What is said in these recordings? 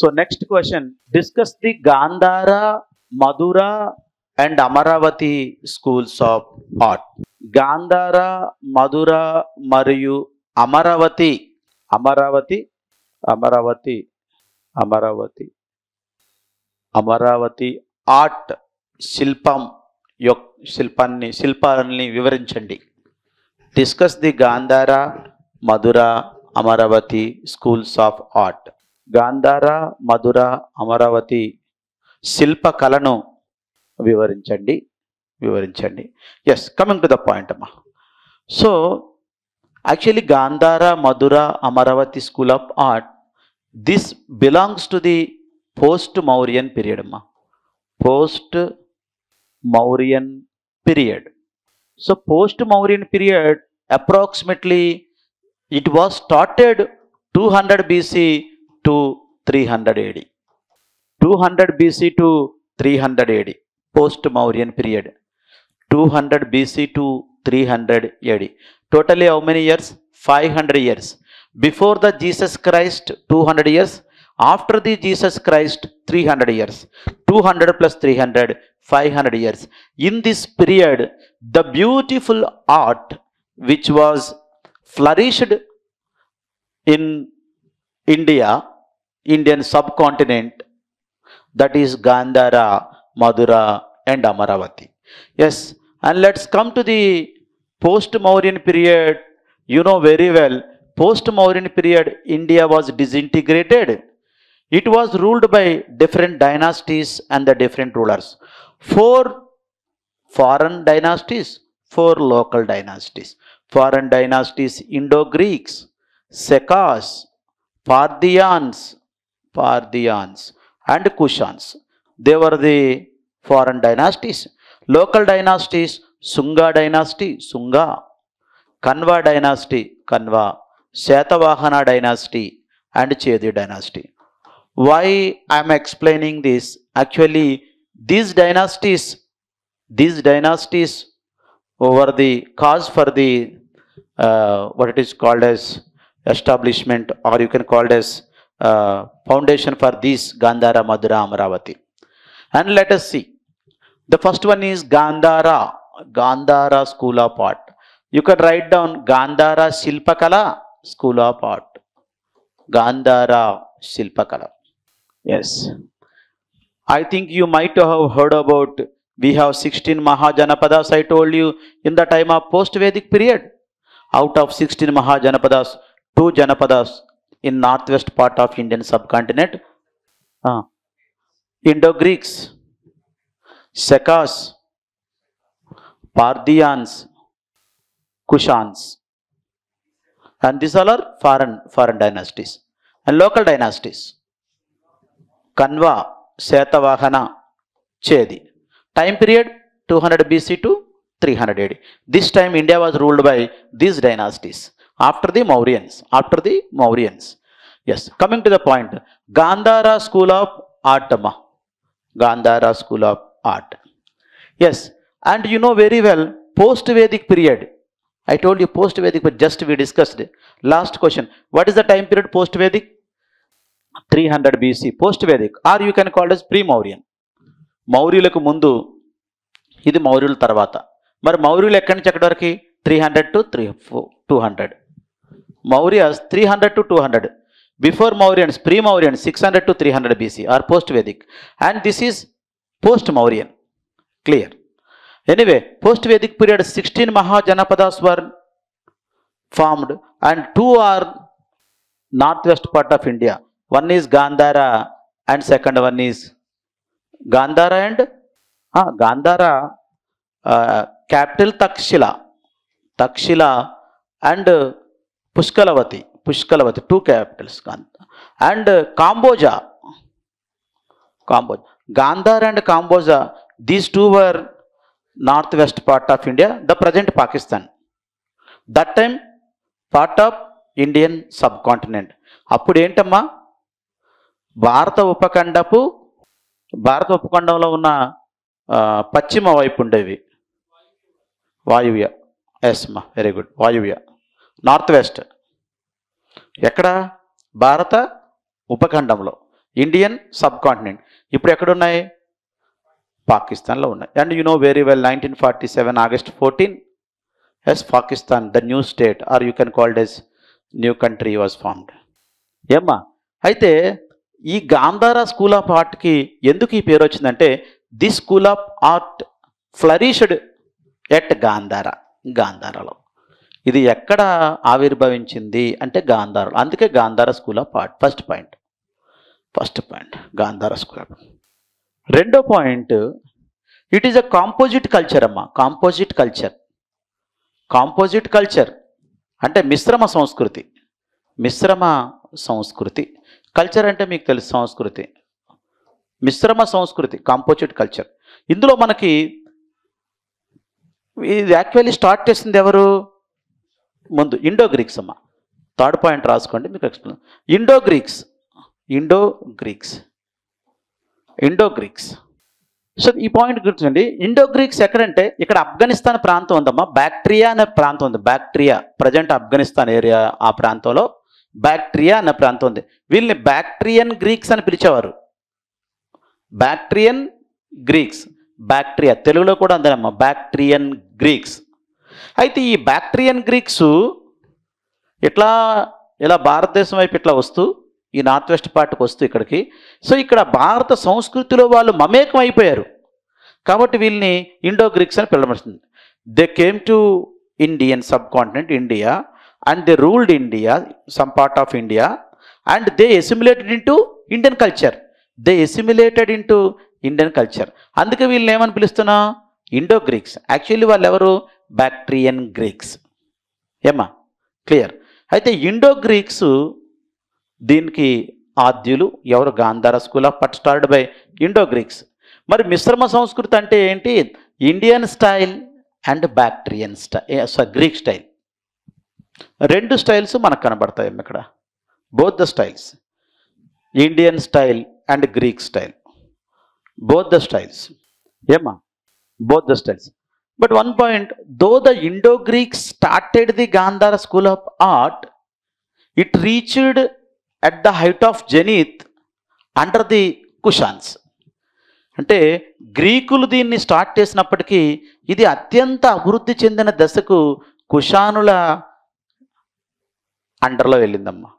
So next question, discuss the Gandhara, Madura and Amaravati schools of art. Gandhara, Madura మరియు Amaravati Amaravati Amaravati Amaravati Amaravati art శిల్పాన్ని వివరించండి. Discuss the Gandhara, Mathura, Amaravati schools of art. Gandhara, Mathura, Amaravati శిల్పకళను వివరించండి. Yes, coming to the point అమ్మా. So actually Gandhara, Mathura, Amaravati school of art, this belongs to the post Mauryan period అమ్మా. Post Mauryan period. So post Mauryan period approximately it was started 200 BC to 300 AD. 200 BC to 300 AD. Post Mauryan period. 200 BC to 300 AD. Totally how many years? 500 years. Before the Jesus Christ 200 years. After the Jesus Christ 300 years. 200 plus 300, 500 years. In this period, the beautiful art which was flourished in India, Indian subcontinent, that is Gandhara, Madura and Amaravati. Yes, and let's come to the post-Mauryan period. You know very well, post-Mauryan period, India was disintegrated. It was ruled by different dynasties and the different rulers. 4 foreign dynasties, 4 local dynasties. Foreign dynasties, Indo-Greeks, Sekas, Parthians and Kushans. They were the foreign dynasties. Local dynasties, Sunga dynasty, Sunga, Kanva dynasty, Kanva, Shatavahana dynasty and Chedi dynasty. Why I am explaining this? Actually, these dynasties were the cause for the what it is called as establishment, or you can call it as foundation for this Gandhara, Madura, Amaravati. And let us see. The first one is Gandhara School of Art. You can write down Gandhara Shilpakala School of Art. Gandhara Shilpakala. Yes. I think you might have heard about, we have 16 Mahajanapadas, I told you, in the time of post-Vedic period. Out of 16 Mahajanapadas, 2 Janapadas in northwest part of Indian subcontinent. Indo-Greeks, Sekas, Parthians, Kushans. And these all are foreign dynasties. And local dynasties. Kanva, Shatavahana, Chedi. Time period 200 BC to 300 AD. This time India was ruled by these dynasties. After the Mauryans. Yes, coming to the point. Gandhara School of Art. Gandhara School of Art. Yes, and you know very well, post-Vedic period. I told you post-Vedic, but just we discussed it. Last question. What is the time period post-Vedic? 300 BC. Post-Vedic. Or you can call it as pre-Mauryan. మౌర్యులకు ముందు, ఇది మౌర్యుల తర్వాత. మరి మౌర్యులు ఎక్కడి నుంచి ఎక్కడి వరకు? 300 to 200. Mauryas 300 to 200. Before Mauryans, pre-Mauryan 600 to 300 BC or post-Vedic. And this is post-Mauryan. Clear? Anyway, post-Vedic period 16 Mahajanapadas were formed and 2 are northwest part of India. One is Gandhara and second one is Gandhara and capital Takshila and Pushkalavati, 2 capitals. And Kamboja. Gandhara and Kamboja, these 2 were northwest part of India, the present Pakistan. That time part of Indian subcontinent. అప్పుడు ఏంటమ్మా, భారత ఉపఖండంలో ఉన్న పశ్చిమ వైపు ఉండేవి వాయువ్య. Yes మా, very good. వాయువ్య, నార్త్ వెస్ట్. ఎక్కడ? భారత ఉపఖండంలో. Indian sub continent. ఇప్పుడు ఎక్కడున్నాయి? పాకిస్తాన్లో ఉన్నాయి. And you know very well 1947 August 14, yes, Pakistan the new state or you can called as new country was formed. ఏమ్మా, అయితే ఈ గాంధార స్కూల్ ఆఫ్ ఆర్ట్కి ఎందుకు ఈ పేరు వచ్చిందంటే this school of art flourished at గాంధారాలో. ఇది ఎక్కడ ఆవిర్భవించింది అంటే గాంధారాలో. అందుకే Gandhara school of art. First point Gandhara school of. రెండో పాయింట్, it is a composite culture అమ్మా. కాంపోజిట్ కల్చర్ అంటే మిశ్రమ సంస్కృతి. కల్చర్ అంటే మీకు తెలుసు, సంస్కృతి. మిశ్రమ సంస్కృతి, కాంపోజిట్ కల్చర్. ఇందులో మనకి ఇది యాక్చువల్లీ స్టార్ట్ చేసింది ఎవరు? ముందు ఇండో గ్రీక్స్ అమ్మ. థర్డ్ పాయింట్ రాసుకోండి, మీకు ఎక్స్ప్లెయిన్. Indo Greeks. సో ఈ పాయింట్ గుర్తుండి. ఇండో గ్రీక్స్ ఎక్కడంటే ఇక్కడ ఆఫ్ఘనిస్తాన్ ప్రాంతం ఉందమ్మా. బ్యాక్ట్రియా అనే ప్రాంతం ఉంది. బ్యాక్ట్రియా ప్రజెంట్ ఆఫ్ఘనిస్తాన్ ఏరియా, ఆ ప్రాంతంలో బ్యాక్ట్రియా అనే ప్రాంతం ఉంది. వీళ్ళని బ్యాక్ట్రియన్ గ్రీక్స్ అని పిలిచేవారు. బ్యాక్ట్రియా తెలుగులో కూడా ఉందమ్మా, బ్యాక్ట్రియన్ గ్రీక్స్. అయితే ఈ బ్యాక్ట్రియన్ గ్రీక్స్ ఇలా భారతదేశం వైపు ఇట్లా వస్తూ ఈ నార్త్ వెస్ట్ పార్ట్కి వస్తూ ఇక్కడికి. సో ఇక్కడ భారత సంస్కృతిలో వాళ్ళు మమేకం అయిపోయారు కాబట్టి వీళ్ళని ఇండో గ్రీక్స్ అని పిలవబడుతుంది. They came to Indian subcontinent, India, and they ruled India, some part of India, and they assimilated into Indian culture. అందుకే వీళ్ళని ఏమని పిలుస్తున్నా? Indo Greeks. యాక్చువల్లీ వాళ్ళు ఎవరు? Bactrian Greeks. ఏమా క్లియర్? అయితే ఇండో గ్రీక్స్ దీనికి ఆద్యులు ఎవరు? Gandhara school of art start by Indo Greeks. మరి మిశ్రమ సంస్కృతి అంటే ఏంటి? Indian style and Bactrian Greek style. రెండు స్టైల్స్ మనకు కనబడతాయి ఇక్కడ. Both the styles, Indian style and Greek style, both the styles. ఏమా, both the styles. But one point, though the Indo-Greeks started the Gandhara school of art, it reached at the height of zenith under the Kushans. అంటే గ్రీకులు దీన్ని start చేసినప్పటికీ ఇది అత్యంత అభివృద్ధి చెందిన దశకు కుషానుల అండర్లో వెళ్ళిందమ్మా.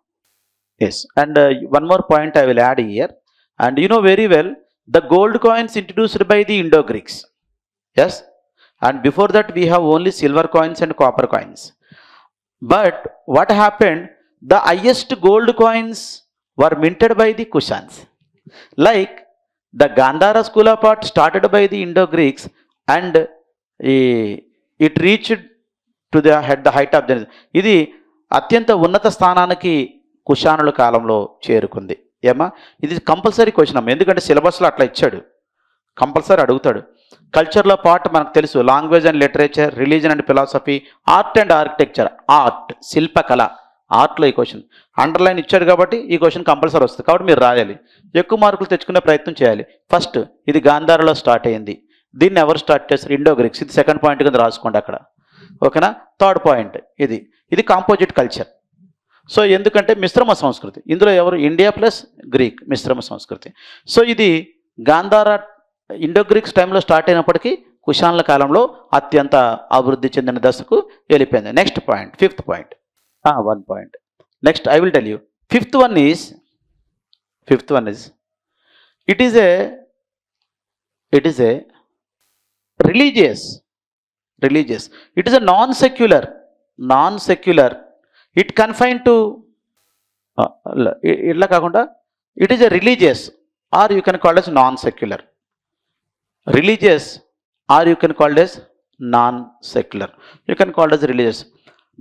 Yes, and one more point I will add here. And you know very well, the gold coins introduced by the Indo-Greeks. Yes, and before that we have only silver coins and copper coins. But what happened? The highest gold coins were minted by the Kushans. Like the Gandhara school of art started by the Indo-Greeks, and it reached to the height of the. ఇది అత్యంత ఉన్నత స్థానానికి కుషానుల కాలంలో చేరుకుంది. ఏమా, ఇది compulsory question అమ్మ. ఎందుకంటే సిలబస్లో అట్లా ఇచ్చాడు, కంపల్సరీ అడుగుతాడు. కల్చర్లో పార్ట్ మనకు తెలుసు, language and literature, religion and philosophy, art and architecture. శిల్పకళ, ఆర్ట్లో ఈ క్వశ్చన్ అండర్లైన్ ఇచ్చాడు కాబట్టి ఈ క్వశ్చన్ కంపల్సరీ వస్తుంది. కాబట్టి మీరు రాయాలి, ఎక్కువ మార్కులు తెచ్చుకునే ప్రయత్నం చేయాలి. ఫస్ట్ ఇది గాంధారలో స్టార్ట్ అయ్యింది. దీన్ని ఎవరు స్టార్ట్ చేస్తారు? Indo Greeks. ఇది సెకండ్ పాయింట్ కింద రాసుకోండి అక్కడ, ఓకేనా? థర్డ్ పాయింట్ ఇది కాంపోజిట్ కల్చర్. సో ఎందుకంటే మిశ్రమ సంస్కృతి, ఇందులో ఎవరు? ఇండియా ప్లస్ గ్రీక్, మిశ్రమ సంస్కృతి. సో ఇది గాంధార ఇండో గ్రీక్స్ టైంలో స్టార్ట్ అయినప్పటికీ కుషాన్ల కాలంలో అత్యంత అభివృద్ధి చెందిన దశకు వెళ్ళిపోయింది. Next point, fifth point. One point next I will tell you. Fifth one is it is a religious. It is a non secular. It confine to ఇట్లా కాకుండా it is a religious or you can called as non secular. Religious or you can called as non secular. You can called as religious.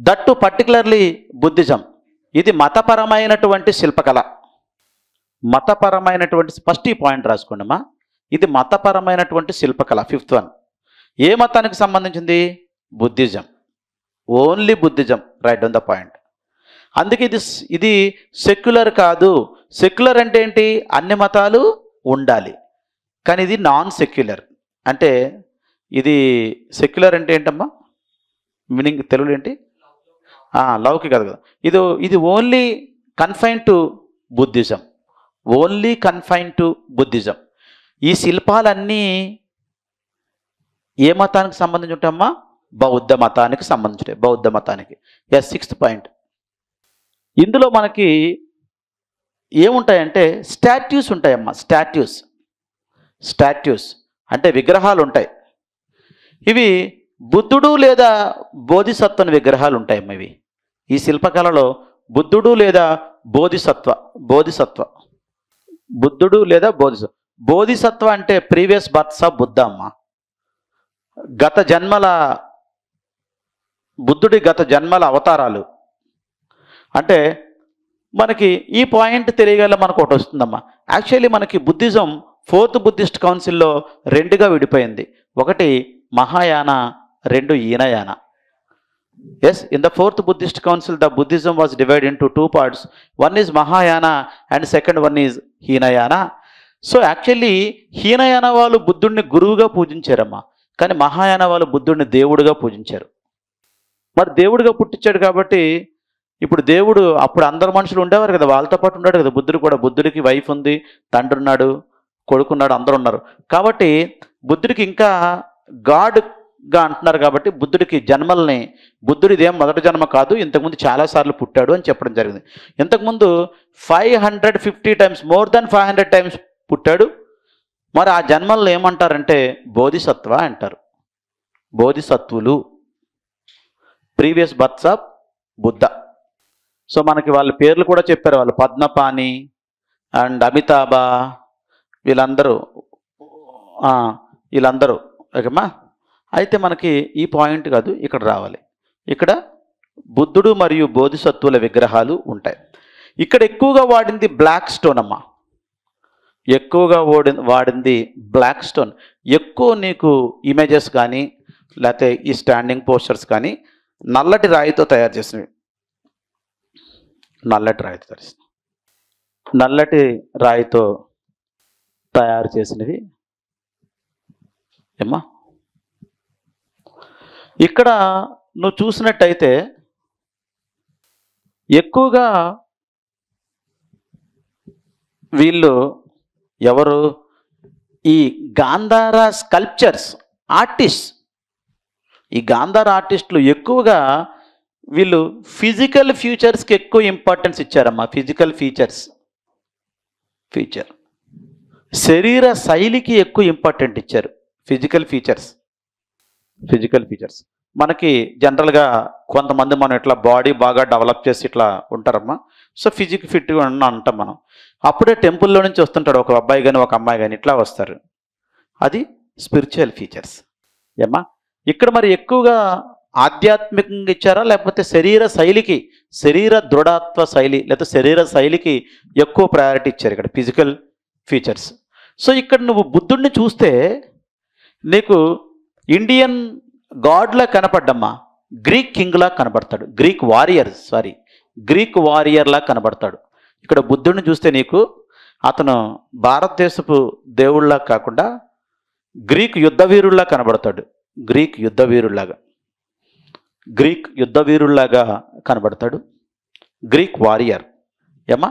That to particularly Buddhism. ఇది మతపరమైనటువంటి శిల్పకళ. First ఈ point రాసుకోండి అమ్మా. ఇది మతపరమైనటువంటి శిల్పకళ. Fifth one ఏ మతానికి సంబంధించింది? Buddhism. Only Buddhism. Right on the point. అందుకే ఇది సెక్యులర్ కాదు. సెక్యులర్ అంటే ఏంటి? అన్ని మతాలు ఉండాలి. కానీ ఇది నాన్ సెక్యులర్. అంటే ఇది సెక్యులర్ అంటే ఏంటమ్మా మీనింగ్ తెలుగులో ఏంటి? లౌకిక కాదు కదా. ఇది only confine to Buddhism. Only confine to Buddhism. ఈ శిల్పాలన్నీ ఏ మతానికి సంబంధించి ఉంటాయమ్మా? బౌద్ధ మతానికి సంబంధించి, బౌద్ధ మతానికి. Yes, 6th point. ఇందులో మనకి ఏముంటాయంటే స్టాట్యూస్ ఉంటాయమ్మా. స్టాట్యూస్ అంటే విగ్రహాలు ఉంటాయి. ఇవి బుద్ధుడు లేదా బోధిసత్వని విగ్రహాలు ఉంటాయమ్మా. ఇవి ఈ శిల్పకళలో బుద్ధుడు లేదా బోధిసత్వ బుద్ధుడు లేదా బోధిసత్వ అంటే ప్రీవియస్ బర్త్స్ ఆఫ్ బుద్ధ అమ్మ. బుద్ధుడి గత జన్మల అవతారాలు. అంటే మనకి ఈ పాయింట్ తెలియగల మనకు ఒకటి వస్తుందమ్మా. యాక్చువల్లీ మనకి బుద్ధిజం 4th బుద్ధిస్ట్ కౌన్సిల్లో 2గా విడిపోయింది. ఒకటి Mahayana, 2 Hinayana. Yes, in the 4th Buddhist council the Buddhism was divide into 2 parts. One is Mahayana and second one is Hinayana. So actually Hinayana వాళ్ళు బుద్ధుడిని గురువుగా పూజించారమ్మా, కానీ మహాయాన వాళ్ళు బుద్ధుడిని దేవుడిగా పూజించారు. మరి దేవుడిగా పుట్టించాడు కాబట్టి ఇప్పుడు దేవుడు, అప్పుడు అందరు మనుషులు ఉండేవారు కదా, వాళ్ళతో పాటు ఉన్నాడు కదా బుద్ధుడు కూడా. బుద్ధుడికి వైఫ్ ఉంది, తండ్రి ఉన్నాడు, కొడుకున్నాడు, అందరూ ఉన్నారు. కాబట్టి బుద్ధుడికి ఇంకా గాడ్గా అంటున్నారు కాబట్టి బుద్ధుడికి జన్మల్ని, బుద్ధుడిదేం మొదటి జన్మ కాదు, ఇంతకుముందు చాలాసార్లు పుట్టాడు అని చెప్పడం జరిగింది. ఇంతకుముందు 550 times, మోర్ దాన్ 500 times పుట్టాడు. మరి ఆ జన్మలను ఏమంటారంటే బోధిసత్వ అంటారు. బోధిసత్వులు, previous births of Buddha. So మనకి వాళ్ళ పేర్లు కూడా చెప్పారు. వాళ్ళు పద్మపాణి అండ్ అమితాభ, వీళ్ళందరూ ఓకేమ్మా. అయితే మనకి ఈ పాయింట్ కాదు, ఇక్కడ రావాలి. ఇక్కడ బుద్ధుడు మరియు బోధిసత్వుల విగ్రహాలు ఉంటాయి. ఇక్కడ ఎక్కువగా వాడింది బ్లాక్ స్టోన్ అమ్మా. ఎక్కువగా వాడింది బ్లాక్ స్టోన్. ఎక్కువ నీకు ఇమేజెస్ కానీ లేకపోతే ఈ స్టాండింగ్ పోస్టర్స్ కానీ నల్లటి రాయితో తయారు చేసినవి. నల్లటి రాయితో తయారు చేసినవి ఏమ్మా. ఇక్కడ నువ్వు చూసినట్టయితే ఎక్కువగా వీళ్ళు ఎవరు? ఈ గాంధార స్కల్ప్చర్స్ ఆర్టిస్ట్. ఈ గాంధార ఆర్టిస్టులు ఎక్కువగా వీళ్ళు ఫిజికల్ ఫీచర్స్కి ఎక్కువ ఇంపార్టెన్స్ ఇచ్చారమ్మా. ఫిజికల్ ఫీచర్ శరీర శైలికి ఎక్కువ ఇంపార్టెంట్ ఇచ్చారు. ఫిజికల్ ఫీచర్స్ మనకి జనరల్గా కొంతమంది మనం ఇట్లా బాడీ బాగా డెవలప్ చేసి ఇట్లా ఉంటారమ్మా. సో ఫిజిక్ ఫిట్గా అంటాం మనం. అప్పుడే టెంపుల్లో నుంచి వస్తుంటాడు ఒక అబ్బాయి కానీ ఒక అమ్మాయి కానీ, ఇట్లా వస్తారు. అది స్పిరిచువల్ ఫీచర్స్ ఏమ్మా. ఇక్కడ మరి ఎక్కువగా ఆధ్యాత్మికంగా ఇచ్చారా లేకపోతే శరీర దృఢత్వ శైలి లేకపోతే శరీర శైలికి ఎక్కువ ప్రయారిటీ ఇచ్చారు ఇక్కడ ఫిజికల్ ఫీచర్స్. సో ఇక్కడ నువ్వు బుద్ధుడిని చూస్తే నీకు ఇండియన్ గాడ్లా కనపడ్డమ్మా. గ్రీక్ కింగ్లా కనబడతాడు, గ్రీక్ వారియర్లా కనబడతాడు. ఇక్కడ బుద్ధుడిని చూస్తే నీకు అతను భారతదేశపు దేవుళ్ళ కాకుండా గ్రీక్ యుద్ధవీరుల్లా కనబడతాడు. గ్రీక్ యుద్ధవీరుల్లాగా కనబడతాడు. గ్రీక్ వారియర్ ఏమా.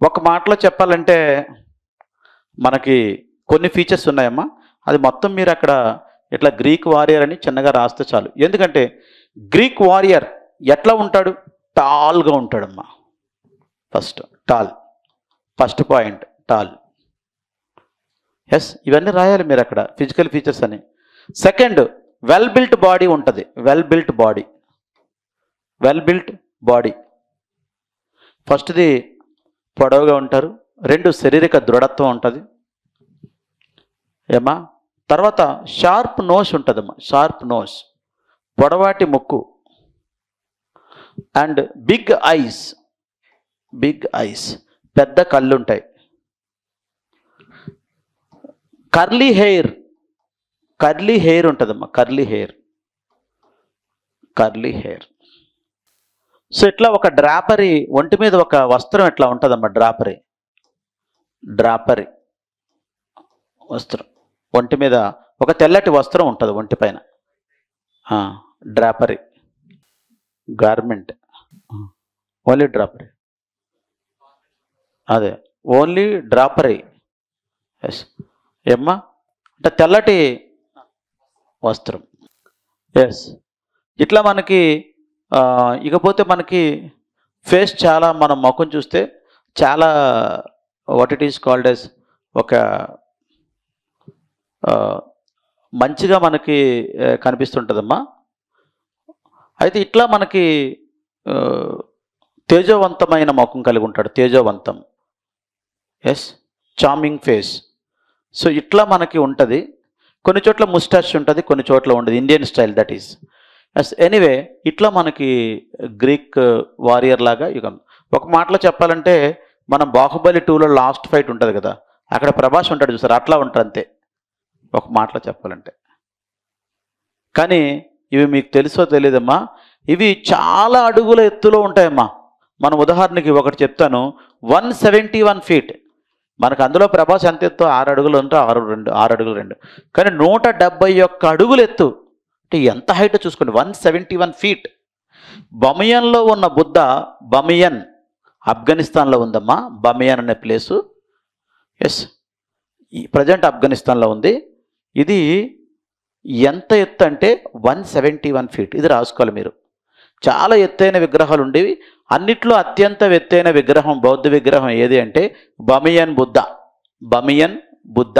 ఒక మాటలో చెప్పాలంటే మనకి కొన్ని ఫీచర్స్ ఉన్నాయమ్మా. అది మొత్తం మీరు అక్కడ ఇట్లా గ్రీక్ వారియర్ అని చిన్నగా రాస్తే చాలు. ఎందుకంటే గ్రీక్ వారియర్ ఎట్లా ఉంటాడు? టాల్గా ఉంటాడమ్మా. First point tall. ఎస్, ఇవన్నీ రాయాలి మీరు అక్కడ ఫిజికల్ ఫీచర్స్ అని. సెకండ్, వెల్ బిల్ట్ బాడీ ఉంటుంది. Well built body. ఫస్ట్ది పొడవుగా ఉంటారు. 2 శారీరక దృఢత్వం ఉంటుంది ఏమా. తర్వాత షార్ప్ నోస్ ఉంటుందమ్మా. పొడవాటి ముక్కు. అండ్ బిగ్ ఐస్, పెద్ద కళ్ళు ఉంటాయి. కర్లీ హెయిర్ ఉంటుందమ్మా. Curly hair. సో ఇట్లా ఒక డ్రాపరీ, ఒంటి మీద ఒక వస్త్రం ఎట్లా ఉంటుందమ్మా. డ్రాపరీ వస్త్రం, ఒంటి మీద ఒక తెల్లటి వస్త్రం ఉంటుంది ఒంటి పైన. డ్రాపరీ, గార్మెంట్, ఓన్లీ డ్రాపరీ. అదే ఓన్లీ డ్రాపరీ. ఎస్ ఏమ్మా అంటే తెల్లటి వస్త్రం. ఎస్ ఇట్లా మనకి ఇకపోతే మనకి ఫేస్ చాలా, మనం ముఖం చూస్తే చాలా what it is called as ఒక మంచిగా మనకి కనిపిస్తుంటుందమ్మా. అయితే ఇట్లా మనకి తేజోవంతమైన ముఖం కలిగి ఉంటాడు, తేజోవంతం. Yes charming face. సో ఇట్లా మనకి ఉంటుంది. కొన్ని చోట్ల ముస్టాచ్ ఉంటుంది, కొన్ని చోట్ల ఉండదు, Indian style that is. Yes anyway ఇట్లా మనకి గ్రీక్ వారియర్ లాగా యుగం. ఒక మాటలో చెప్పాలంటే మనం బాహుబలి 2లో లాస్ట్ ఫైట్ ఉంటుంది కదా, అక్కడ ప్రభాస్ ఉంటాడు చూసారు, అట్లా ఉంటారు అంతే ఒక మాటలో చెప్పాలంటే. కానీ ఇవి మీకు తెలుసో తెలియదమ్మా, ఇవి చాలా అడుగుల ఎత్తులో ఉంటాయమ్మా. మనం ఉదాహరణకి ఒకటి చెప్తాను, 171 ఫీట్. మనకు అందులో ప్రభాస్ ఎంత ఎత్తు 6 అడుగులు ఉంటే 6 అడుగులు 2, కానీ 171 అడుగులు ఎత్తు. అంటే ఎంత హైట్ చూసుకోండి, 171 ఫీట్. బమియన్లో ఉన్న బుద్ధ, బమియన్ ఆఫ్ఘనిస్తాన్లో ఉందమ్మా, బమియన్ అనే ప్లేసు. ఎస్ ఈ ప్రజెంట్ ఆఫ్ఘనిస్తాన్లో ఉంది. ఇది ఎంత ఎత్తు అంటే 171 ఫీట్. ఇది రాసుకోవాలి మీరు. చాలా ఎత్తైన విగ్రహాలు ఉండేవి. అన్నిట్లో అత్యంత ఎత్తైన విగ్రహం, బౌద్ధ విగ్రహం ఏది అంటే బమియన్ బుద్ధ. బమియన్ బుద్ధ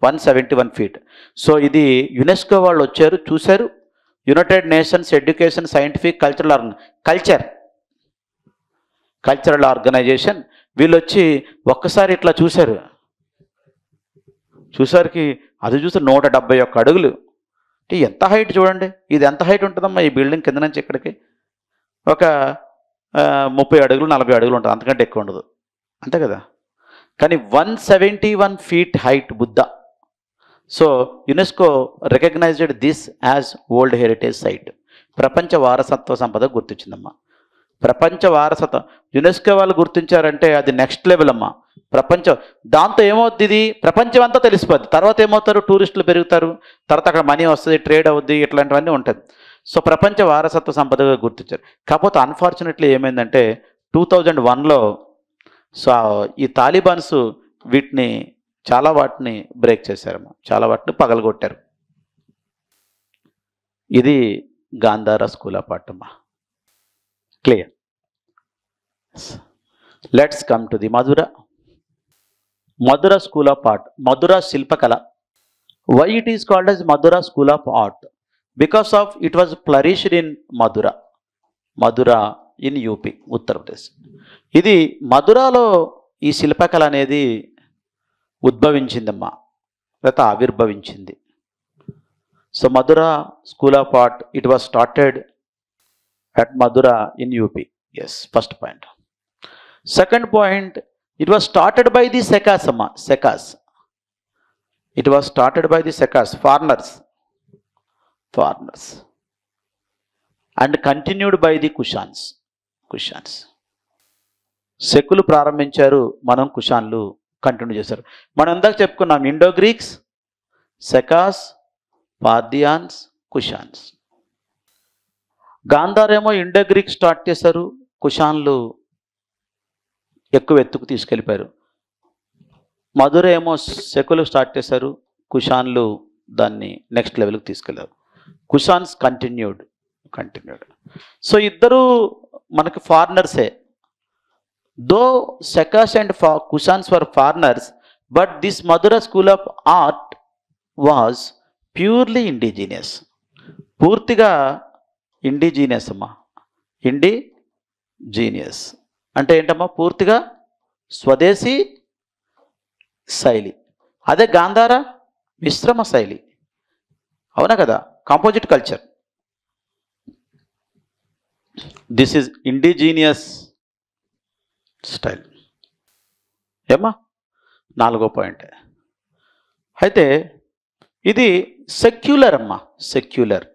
171 ఫీట్. సో ఇది యునెస్కో వాళ్ళు వచ్చారు, చూశారు. United Nations Education Scientific Cultural Organisation వీళ్ళు వచ్చి ఒక్కసారి ఇట్లా చూసారికి అది చూసి 171 అడుగులు. అంటే ఎంత హైట్ చూడండి. ఇది ఎంత హైట్ ఉంటుందమ్మా ఈ బిల్డింగ్ కింద నుంచి ఇక్కడికి? ఒక 30 అడుగులు 40 అడుగులు ఉంటుంది, అంతకంటే ఎక్కువ ఉండదు, అంతే కదా. కానీ 171 feet height Buddha. So UNESCO recognised this as world heritage site. ప్రపంచ వారసత్వ సంపద గుర్తించిందమ్మా. ప్రపంచ వారసత్వం యునెస్కో వాళ్ళు గుర్తించారంటే అది నెక్స్ట్ లెవెల్ అమ్మా. ప్రపంచం దాంతో ఏమవుద్ది, ఇది ప్రపంచం అంతా తెలిసిపోద్ది. తర్వాత ఏమవుతారు, టూరిస్టులు పెరుగుతారు, తర్వాత అక్కడ మనీ వస్తుంది, ట్రేడ్ అవుద్ది, ఇట్లాంటివన్నీ ఉంటుంది. సో ప్రపంచ వారసత్వ సంపదగా గుర్తించారు. కాకపోతే అన్ఫార్చునేట్లీ ఏమైందంటే 2001లో సో ఈ తాలిబాన్స్ వీటిని చాలా వాటిని బ్రేక్ చేశారమ్మా, చాలా వాటిని పగలగొట్టారు. ఇది గాంధార స్కూల్ ఆఫ్ ఆర్ట్ అమ్మా. Clear. Let's come to the Mathura school of art, Mathura శిల్పకళ. Why it is called as Mathura school of art? Because of it was flourished in Mathura in UP, Uttar Pradesh. ఇది మధురాలో ఈ శిల్పకళ అనేది ఉద్భవించిందమ్మా, లేకపోతే ఆవిర్భవించింది. So Mathura school of art, it was started at Madura in UP. Yes, first point. Second point, it was started by the Sekas amma. Sekas. It was started by the Sekas, foreigners. And continued by the Kushans. సెక్కులు ప్రారంభించారు, మనం కుషాన్లు continue చేశారు. మనం ఇందాక చెప్పుకున్నాం Indo Greeks, Sakas, Parthians, Kushans. గాంధారేమో Indo Greek start చేశారు, కుషాన్లు ఎక్కువ ఎత్తుకు తీసుకెళ్ళిపోయారు. మధుర ఏమో సెకులు స్టార్ట్ చేశారు, కుషాన్లు దాన్ని నెక్స్ట్ లెవెల్కి తీసుకెళ్లారు. కుషాన్స్ కంటిన్యూడ్. సో ఇద్దరు మనకి ఫారినర్సే. Though Sakas and Kushans were foreigners, but this Mathura school of art was purely indigenous. పూర్తిగా ఇండిజీనియస్ అమ్మా. ఇండిజీనియస్ అంటే ఏంటమ్మా? పూర్తిగా స్వదేశీ శైలి. అదే గాంధార మిశ్రమ శైలి, అవునా కదా, composite culture. This is indigenous style. ఏమ్మా 4వ పాయింట్. అయితే ఇది సెక్యులర్ అమ్మా, సెక్యులర్.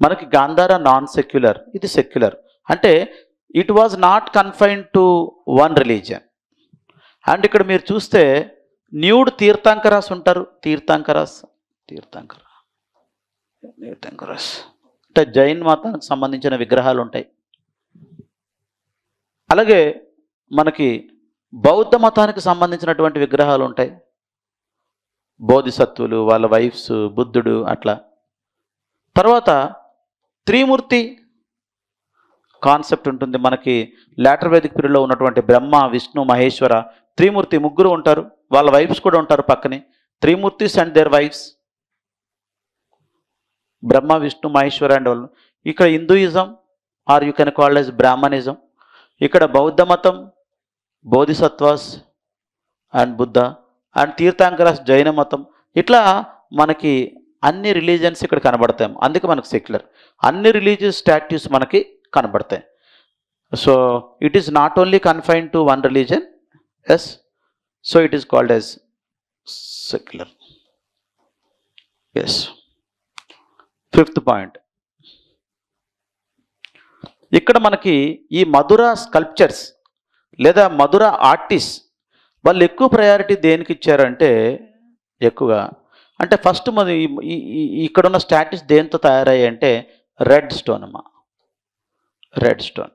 మనకి గాంధార నాన్ సెక్యులర్, ఇది సెక్యులర్. అంటే it was not confined to one religion. And ఇక్కడ మీరు చూస్తే న్యూడ్ తీర్థంకరాస్ ఉంటారు. తీర్థంకరాస్ అంటే జైన్ మతానికి సంబంధించిన విగ్రహాలు ఉంటాయి. అలాగే మనకి బౌద్ధ మతానికి సంబంధించినటువంటి విగ్రహాలు ఉంటాయి, బోధిసత్వులు, వాళ్ళ వైఫ్స్, బుద్ధుడు అట్లా. తర్వాత త్రిమూర్తి కాన్సెప్ట్ ఉంటుంది మనకి. లేటర్ వేదిక్ పీరియడ్లో ఉన్నటువంటి బ్రహ్మ, విష్ణు, మహేశ్వర త్రిమూర్తి ముగ్గురు ఉంటారు, వాళ్ళ వైఫ్స్ కూడా ఉంటారు పక్కనే. Trimurtis and their wives, Brahma, Vishnu, Maheshwara and వాళ్ళు. ఇక్కడ Hinduism or you can called as Brahmanism. ఇక్కడ బౌద్ధ మతం, బోధిసత్వాస్ అండ్ బుద్ధ, అండ్ తీర్థాంకరాస్ జైన మతం. ఇట్లా మనకి అన్ని రిలీజియన్స్ ఇక్కడ కనబడతాయి. అందుకే మనకు సెక్యులర్ అన్ని రిలీజియస్ స్టాట్యూస్ మనకి కనబడతాయి. So it is not only confined to one religion, yes. So it is called as secular, yes. Fifth point, ఇక్కడ మనకి ఈ మధుర స్కల్ప్చర్స్ లేదా మధుర ఆర్టిస్ట్ వాళ్ళు ఎక్కువ ప్రయారిటీ దేనికి ఇచ్చారంటే, ఎక్కువగా అంటే ఫస్ట్ మన ఇక్కడున్న స్టాట్యూస్ దేంతో తయారయ్యాయి అంటే రెడ్ స్టోన్ అమ్మా, రెడ్ స్టోన్,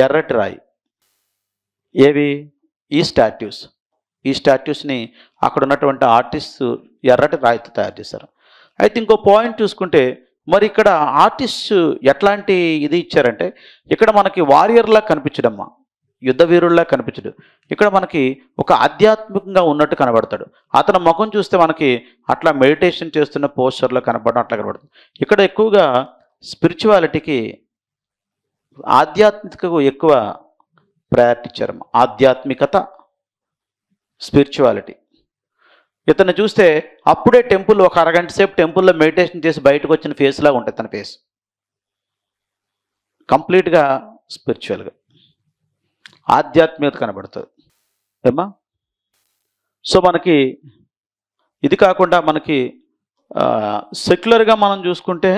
ఎర్రటి రాయి. ఏవి? ఈ స్టాట్యూస్ని అక్కడ ఉన్నటువంటి ఆర్టిస్ట్ ఎర్రటి రాయితో తయారు చేశారు. అయితే ఇంకో పాయింట్ చూసుకుంటే, మరి ఇక్కడ ఆర్టిస్ట్ ఎట్లాంటి ఇది ఇచ్చారంటే, ఇక్కడ మనకి వారియర్లా కనిపించడమ్మా, యుద్ధ వీరుల్లా కనిపించడు. ఇక్కడ మనకి ఒక ఆధ్యాత్మికంగా ఉన్నట్టు కనబడతాడు. అతని ముఖం చూస్తే మనకి అట్లా మెడిటేషన్ చేస్తున్న పోస్చర్లో కనపడడం అట్లా కనబడుతుంది. ఇక్కడ ఎక్కువగా స్పిరిచువాలిటీకి, ఆధ్యాత్మికకు ఎక్కువ ప్రయారిటీ ఇచ్చారమ్మా. ఆధ్యాత్మికత, స్పిరిచువాలిటీ. ఇతను చూస్తే అప్పుడే టెంపుల్, ఒక అరగంట సేపు టెంపుల్లో మెడిటేషన్ చేసి బయటకు వచ్చిన ఫేస్ లాగా ఉంటుంది తన ఫేస్, కంప్లీట్గా స్పిరిచువల్గా ఆధ్యాత్మికత కనబడుతుంది ఏమా. సో మనకి ఇది కాకుండా మనకి సెక్యులర్గా మనం చూసుకుంటే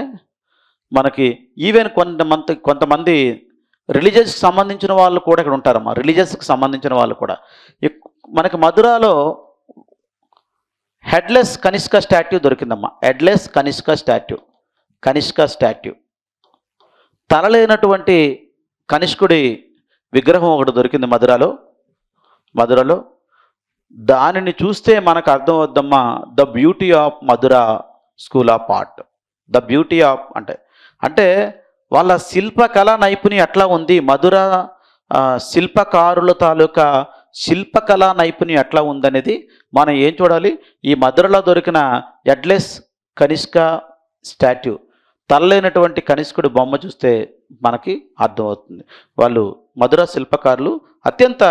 మనకి ఈవెన్ కొంతమంది రిలీజియస్కి సంబంధించిన వాళ్ళు కూడా ఇక్కడ ఉంటారమ్మా. రిలీజియస్కి సంబంధించిన వాళ్ళు కూడా మనకి మధురాలో హెడ్లెస్ కనిష్క స్టాట్యూ దొరికిందమ్మా. హెడ్లెస్ కనిష్క స్టాట్యూ, తలలేనటువంటి కనిష్కుడి విగ్రహం ఒకటి దొరికింది మధురలో. దానిని చూస్తే మనకు అర్థం అవుద్దమ్మా, the beauty of Mathura school of art. The beauty of అంటే వాళ్ళ శిల్పకళా నైపుణ్యం ఎట్లా ఉంది, మధుర శిల్పకారుల తాలూకా శిల్పకళా నైపుణ్యం ఎట్లా ఉందనేది మనం ఏం చూడాలి, ఈ మధురలో దొరికిన హెడ్లెస్ కనిష్క స్టాట్యూ, తలలేనటువంటి కనిష్కుడి బొమ్మ చూస్తే మనకి అర్థమవుతుంది. వాళ్ళు మధుర శిల్పకారులు అత్యంత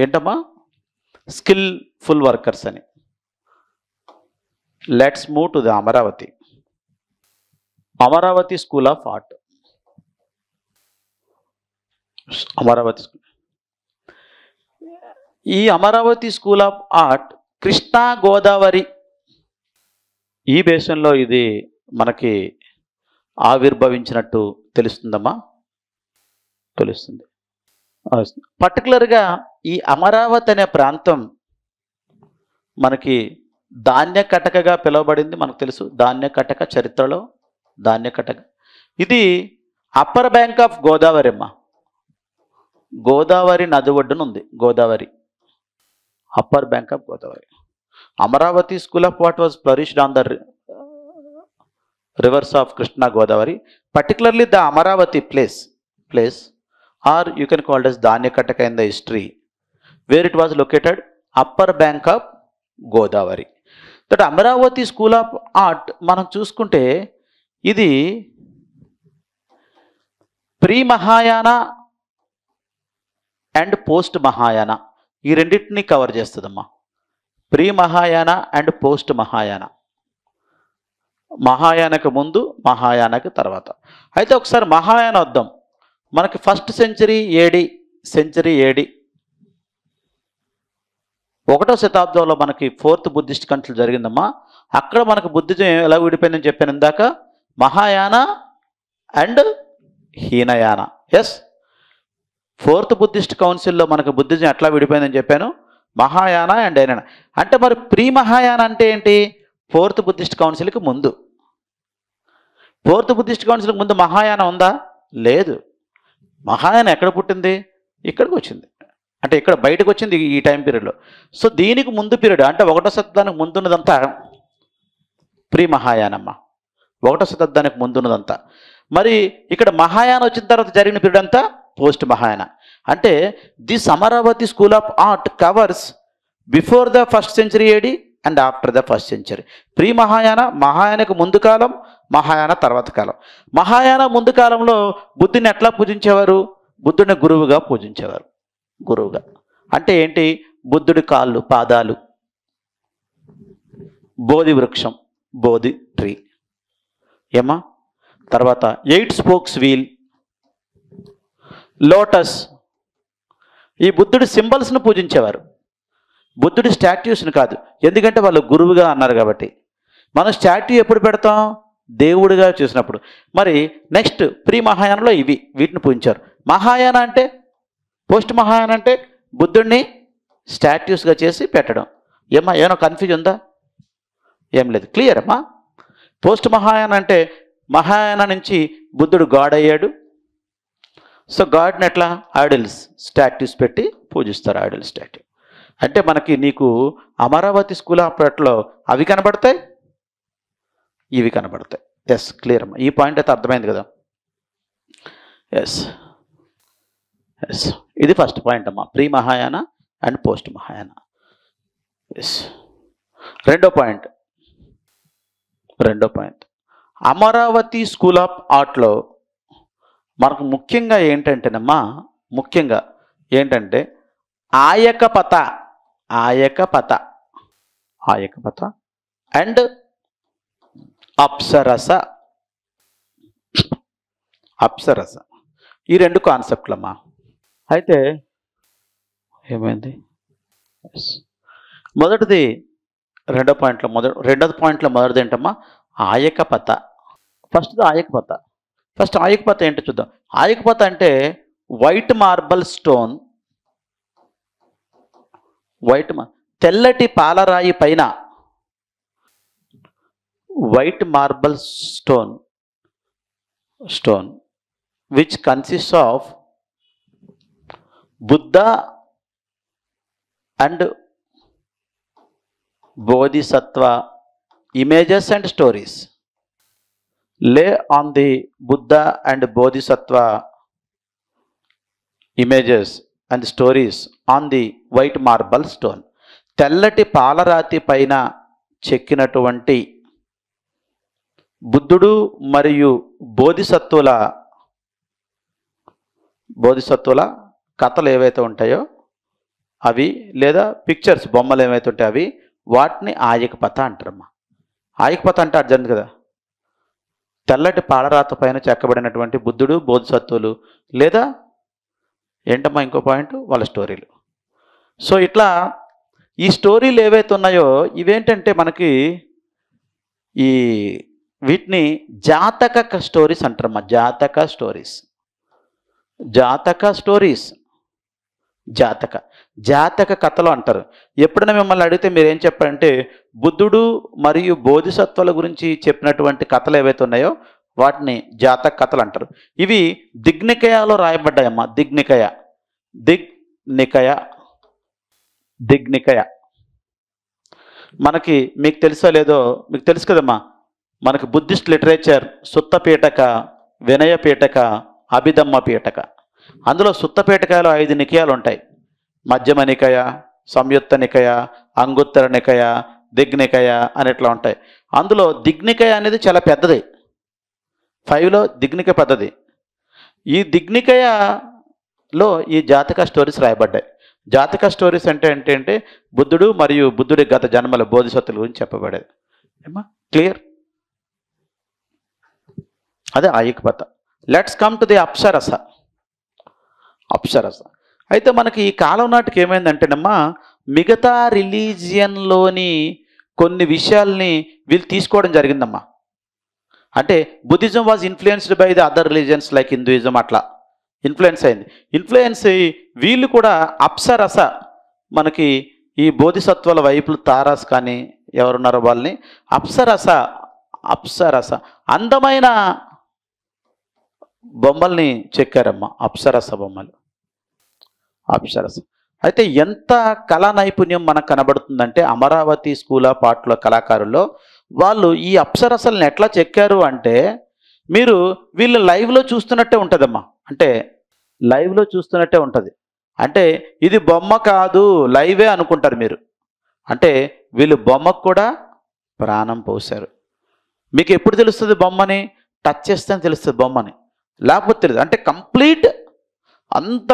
ఏంటమ్మా స్కిల్ఫుల్ వర్కర్స్ అని. Let's move to the Amaravati school of art. ఈ Amaravati school of art Krishna Godavari ఈ బేసిన్లో ఇది మనకి ఆవిర్భవించినట్టు తెలుస్తుందమ్మా, తెలుస్తుంది. పర్టికులర్గా ఈ అమరావతి అనే ప్రాంతం మనకి ధాన్యకటకగా పిలువబడింది, మనకు తెలుసు. ధాన్యకటక చరిత్రలో ధాన్యకటక ఇది అప్పర్ బ్యాంక్ ఆఫ్ గోదావరి అమ్మా. గోదావరి నది ఒడ్డున ఉంది Godavari, upper bank of Godavari. Amaravati school of art was flourished on the rivers of Krishna Godavari, particularly the Amaravati place, or you can call it as Dhanyakataka in the history, where it was located upper bank of Godavari. That Amaravati School of Art మనం చూసుకుంటే ఇది pre Mahayana and post Mahayana ఈ రెండింటిని cover చేస్తుందమ్మా. Pre Mahayana and post Mahayana, మహాయానకు ముందు మహాయానకు తర్వాత. అయితే ఒకసారి మహాయాన వద్దాం. మనకి ఫస్ట్ సెంచరీ ఏడి 1వ శతాబ్దంలో మనకి 4th బుద్ధిస్ట్ కౌన్సిల్ జరిగిందమ్మా. అక్కడ మనకు బుద్ధిజం ఎలా విడిపోయిందని చెప్పాను ఇందాక, Mahayana and Hinayana. Yes, 4th Buddhist కౌన్సిల్లో మనకు బుద్ధిజం ఎట్లా విడిపోయిందని చెప్పాను, మహాయాన అండ్ హీనయాన. అంటే మరి ప్రీ మహాయాన అంటే ఏంటి? 4th బుద్ధిస్ట్ కౌన్సిల్కి ముందు. 4th బుద్ధిస్ట్ కౌన్సిల్కి ముందు మహాయాన ఉందా? లేదు. మహాయాన ఎక్కడ పుట్టింది? ఇక్కడికి వచ్చింది, అంటే ఇక్కడ బయటకు వచ్చింది ఈ టైం పీరియడ్లో. సో దీనికి ముందు పీరియడ్ అంటే 1వ శతాబ్దానికి ముందున్నదంతా ప్రీ మహాయానమ్మ, 1వ శతాబ్దానికి ముందున్నదంతా. మరి ఇక్కడ మహాయాన వచ్చిన తర్వాత జరిగిన పీరియడ్ అంతా పోస్ట్ మహాయాన. అంటే this Amaravati school of art covers before the 1st century AD and after the 1st century. Pre Mahayana, మహాయానకు ముందు కాలం, మహాయాన తర్వాత కాలం. మహాయాన ముందు కాలంలో బుద్ధుని ఎట్లా పూజించేవారు? బుద్ధుడిని గురువుగా పూజించేవారు. గురువుగా అంటే ఏంటి? బుద్ధుడి కాళ్ళు, పాదాలు, బోధి వృక్షం, బోధి ట్రీ ఏమా, తర్వాత 8 spokes వీల్, లోటస్, ఈ బుద్ధుడి సింబల్స్ను పూజించేవారు, బుద్ధుడి స్టాట్యూస్ని కాదు. ఎందుకంటే వాళ్ళు గురువుగా అన్నారు కాబట్టి. మనం స్టాట్యూ ఎప్పుడు పెడతాం? దేవుడిగా చూసినప్పుడు. మరి నెక్స్ట్ ప్రీ మహాయానంలో వీటిని పూజించారు. మహాయాన అంటే, పోస్ట్ మహాయాన అంటే బుద్ధుడిని స్టాట్యూస్గా చేసి పెట్టడం. ఏమైనా కన్ఫ్యూజ్ ఉందా? ఏం లేదు, క్లియర్ అమ్మా. పోస్ట్ మహాయాన అంటే మహాయాన నుంచి బుద్ధుడు గాడ్ అయ్యాడు. సో గాడ్ని ఎట్లా? ఐడల్స్, స్టాట్యూస్ పెట్టి పూజిస్తారు, ఐడల్ స్టాట్యూ. అంటే మనకి నీకు అమరావతి స్కూల్ ఆఫ్ ఆర్ట్లో అవి కనబడతాయి, ఇవి కనబడతాయి. ఎస్, క్లియర్ అమ్మా. ఈ పాయింట్ అయితే అర్థమైంది కదా? ఎస్ ఎస్, ఇది ఫస్ట్ పాయింట్ అమ్మా, pre Mahayana and post Mahayana. Yes. రెండో పాయింట్ అమరావతి స్కూల్ ఆఫ్ ఆర్ట్లో మనకు ముఖ్యంగా ఏంటంటేనమ్మా, ఆయకపత అండ్ అప్సరస ఈ 2 కాన్సెప్ట్లమ్మా. అయితే ఏమైంది? మొదటిది రెండో పాయింట్లో మొదటిది ఏంటమ్మా? ఆయకపత. ఫస్ట్ ఆయకపత ఏంటో చూద్దాం. ఆయకపత అంటే వైట్ మార్బల్ స్టోన్, తెల్లటి పాలరాయి పైన white marble stone which consist of Buddha and Bodhisattva images and stories. లే on the Buddha and Bodhisattva images and stories on the white marble stone. తెల్లటి పాలరాతి పైన చెక్కినటువంటి బుద్ధుడు మరియు బోధిసత్వుల కథలు ఏవైతే ఉంటాయో అవి, లేదా పిక్చర్స్, బొమ్మలు ఏవైతే ఉంటాయో అవి, వాటిని ఆయకపత అంటారమ్మా. ఆయకపత అంటే అర్థం కదా, తెల్లటి పాలరాత పైన చెక్కబడినటువంటి బుద్ధుడు, బోధిసత్వులు, లేదా ఏంటమ్మా ఇంకో పాయింట్, వాళ్ళ స్టోరీలు. సో ఇట్లా ఈ స్టోరీలు ఏవైతే ఉన్నాయో ఇవేంటంటే మనకి వీటిని జాతక స్టోరీస్ అంటారమ్మా. జాతక కథలు అంటారు. ఎప్పుడైనా మిమ్మల్ని అడిగితే మీరు ఏం చెప్పారంటే బుద్ధుడు మరియు బోధిసత్వాల గురించి చెప్పినటువంటి కథలు ఏవైతే ఉన్నాయో వాటిని జాతక కథలు అంటారు. ఇవి దిగ్నికయలో రాయబడ్డాయమ్మా. దిగ్నికయ మనకి మీకు తెలుసో లేదో, మీకు తెలుసు కదమ్మా. మనకి బుద్ధిస్ట్ లిటరేచర్ సుత్త పీఠక, వినయ పీఠక, అభిధమ్మ పీఠక. అందులో సుత్త పీఠకలో 5 నికయాలు ఉంటాయి. మధ్యమ నికయ, సంయుక్త నికయ, అంగుత్తర నికయ, దిగ్నికయ అని ఇట్లా ఉంటాయి. అందులో దిగ్నికయ అనేది చాలా పెద్దది. 5లో దిగ్నికయ పెద్దది. ఈ దిగ్నికయలో ఈ జాతక స్టోరీస్ రాయబడ్డాయి. జాతక స్టోరీస్ అంటే బుద్ధుడు మరియు బుద్ధుడి గత జన్మల బోధిసత్తుల గురించి చెప్పబడేది. ఏమా క్లియర్? అదే ఆయకపత. Let's come to the apsaras. అయితే మనకి ఈ కాలం నాటికి ఏమైందంటేనమ్మా, మిగతా రిలీజియన్లోని కొన్ని విషయాల్ని వీళ్ళు తీసుకోవడం జరిగిందమ్మా. అంటే Buddhism was influenced by the other religions like Hinduism, అట్లా ఇన్ఫ్లుయెన్స్ అయింది. ఇన్ఫ్లుయెన్స్ అయ్యి వీళ్ళు కూడా అప్సరస, మనకి ఈ బోధిసత్వాల వైపులు తారాస్ కానీ ఎవరున్నారో వాళ్ళని అప్సరస అందమైన బొమ్మల్ని చెక్కారమ్మా, అప్సరస బొమ్మలు. అప్సరస అయితే ఎంత కళా నైపుణ్యం మనకు కనబడుతుందంటే అమరావతి స్కూల్ ఆఫ్ ఆర్ట్లో కళాకారుల్లో వాళ్ళు ఈ అప్సరసల్ని ఎట్లా చెక్కారు అంటే మీరు వీళ్ళు లైవ్లో చూస్తున్నట్టే ఉంటుందమ్మా. అంటే లైవ్లో చూస్తున్నట్టే ఉంటుంది. అంటే ఇది బొమ్మ కాదు లైవే అనుకుంటారు మీరు. అంటే వీళ్ళు బొమ్మకు కూడా ప్రాణం పోశారు. మీకు ఎప్పుడు తెలుస్తుంది బొమ్మని? టచ్ చేస్తేనే తెలుస్తుంది బొమ్మని, లేకపోతే తెలియదు. అంటే కంప్లీట్ అంత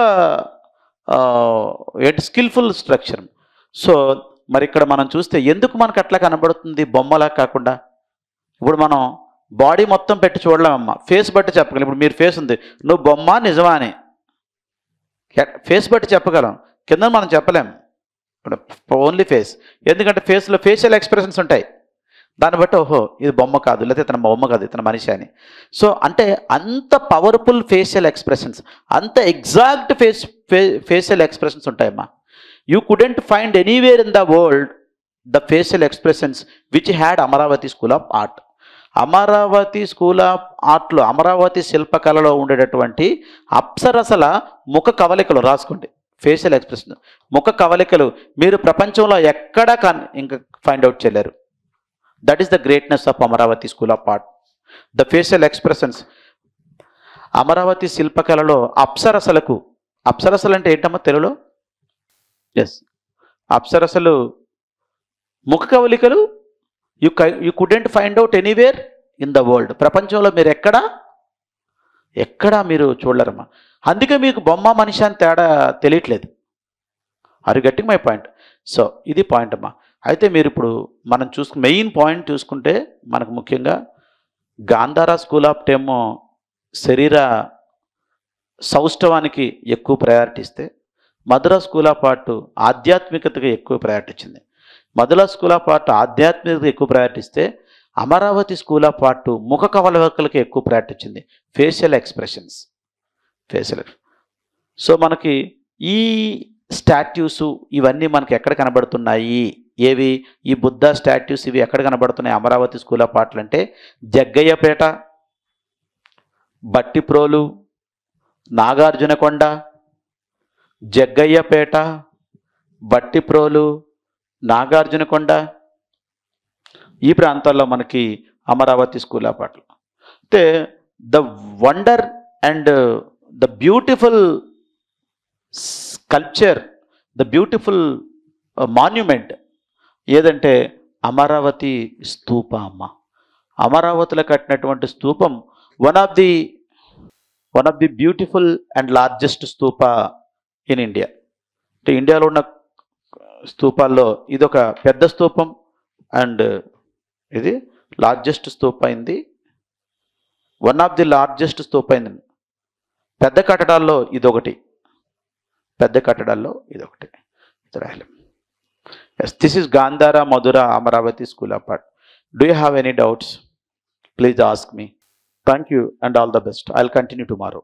స్కిల్ఫుల్ స్ట్రక్చర్. సో మరి ఇక్కడ మనం చూస్తే ఎందుకు మనకు అట్లా కనబడుతుంది బొమ్మలా కాకుండా? ఇప్పుడు మనం బాడీ మొత్తం పెట్టి చూడలేమమ్మా, ఫేస్ బట్టి చెప్పగలం. ఇప్పుడు మీరు ఫేస్ ఉంది, నువ్వు బొమ్మ నిజమా అని ఫేస్ బట్టి చెప్పగలం, కింద మనం చెప్పలేం. ఇప్పుడు ఓన్లీ ఫేస్, ఎందుకంటే ఫేస్లో ఫేషియల్ ఎక్స్ప్రెషన్స్ ఉంటాయి. దాన్ని బట్టి ఓహో ఇది బొమ్మ కాదు, లేకపోతే ఇతను బొమ్మ కాదు ఇతను మనిషి అని. సో అంటే అంత పవర్ఫుల్ ఫేషియల్ ఎక్స్ప్రెషన్స్, అంత ఎగ్జాక్ట్ ఫేషియల్ ఎక్స్ప్రెషన్స్ ఉంటాయమ్మా. You couldn't find anywhere in the world the facial expressions which had Amaravati school of art. Amaravati school of ఆర్ట్లో, అమరావతి శిల్పకళలో ఉండేటటువంటి అప్సరసల ముఖ కవలికలు రాసుకోండి. ఫేషియల్ ఎక్స్ప్రెషన్, ముఖ కవలికలు మీరు ప్రపంచంలో ఎక్కడా ఇంకా ఫైండ్ అవుట్ చేయలేరు. That is the greatness of Amaravati school of art. The facial expressions. Amaravati శిల్పకళలో అప్సరసలకు, అప్సరసలు అంటే ఏంటమ్మా తెలుగులో? ఎస్, అప్సరసలు ముఖ కవలికలు you couldn't find out anywhere in the world. ప్రపంచంలో మీరు ఎక్కడా మీరు చూడలేరమ్మా. అందుకే మీకు బొమ్మ మనిషి అని తేడా తెలియట్లేదు. Are you getting my point? So ఇది పాయింట్ అమ్మా. అయితే మీరు ఇప్పుడు మనం మెయిన్ పాయింట్ చూసుకుంటే మనకు ముఖ్యంగా గాంధార స్కూల్ ఆఫ్ ఏమో శరీర సౌష్ఠవానికి ఎక్కువ ప్రయారిటీ ఇస్తే, మధుర స్కూల్ ఆఫ్ ఆర్ట్ ఆధ్యాత్మికతకి ఎక్కువ ప్రయారిటీ ఇచ్చింది. మధుర స్కూల్ ఆఫ్ ఆర్ట్ ఆధ్యాత్మికతకి ఎక్కువ ప్రయారిటీ ఇస్తే, అమరావతి స్కూల్ ఆఫ్ ఆర్ట్ ముఖ కవలికలకి ఎక్కువ ప్రయారిటీ ఇచ్చింది. ఫేషియల్ ఎక్స్ప్రెషన్స్, సో మనకి ఈ స్టాట్యూస్ ఇవన్నీ మనకి ఎక్కడ కనబడుతున్నాయి? ఏవి? ఈ బుద్ధ స్టాట్యూస్ ఇవి ఎక్కడ కనబడుతున్నాయి అమరావతి స్కూల్ ఆఫ్ ఆర్ట్లు అంటే జగ్గయ్యపేట, బట్టిప్రోలు, నాగార్జునకొండ, జగ్గయ్యపేట, బట్టిప్రోలు, నాగార్జునకొండ, ఈ ప్రాంతాల్లో మనకి అమరావతి స్కూల్ ఆఫ్ ఆర్ట్లు. అయితే the wonder and the beautiful sculpture, the beautiful monument ఏదంటే అమరావతి స్తూప అమ్మ. అమరావతిలో కట్టినటువంటి స్తూపం one of the beautiful and largest stupa in India. అంటే ఇండియాలో ఉన్న స్తూపాల్లో ఇదొక పెద్ద స్తూపం అండ్ ఇది లార్జెస్ట్ స్తూప అయింది, one of the largest Stupa అయింది. పెద్ద కట్టడాల్లో ఇదొకటి, రాయలేం. Yes, this is Gandhara, Madura, Amaravati School of Art. Do you have any doubts? Please ask me. Thank you and all the best. I'll continue tomorrow.